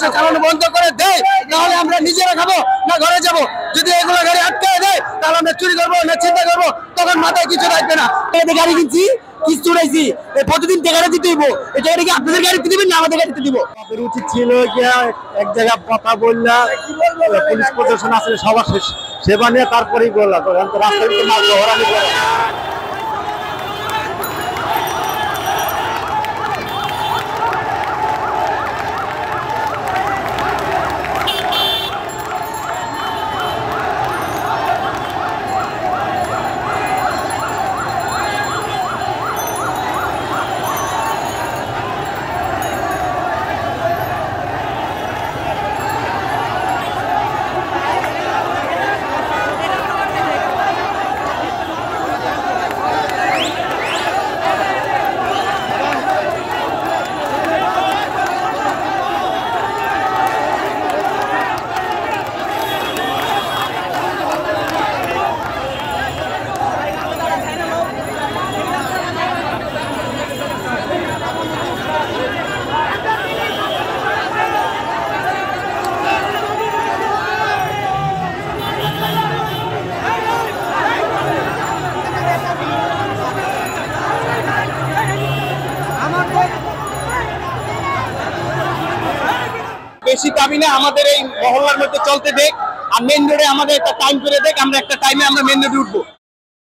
রিক্সা চালানো বন্ধ করে দেয় তাহলে আমরা নিজেরা খাবো না ঘরে যাব। যদি এগুলো গাড়ি আটকে দেয় তাহলে আমরা চুরি করবো না চিন্তা করবো, তখন মাথায় কিছু থাকবে না। গাড়ি কিনছি কিস্তি উঠাইছি, প্রতিদিন টাকাটা দিতে দিব, এটা কি আপনাদের গাড়িতে দিবেন না আমাদের গাড়িতে দিব? আমাদের উচিত ছিল এক জায়গায় কথা বললা পুলিশ প্রশাসন আসলে সবার সেবা নিয়ে তারপরেই বললাম, রাস্তায় বেশি দাবি না, আমাদের এই মহল্লার মধ্যে চলতে দেখ, আর মেন রোডে আমাদের একটা টাইম করে দেখ, আমরা একটা টাইমে আমরা মেন রোডে উঠবো।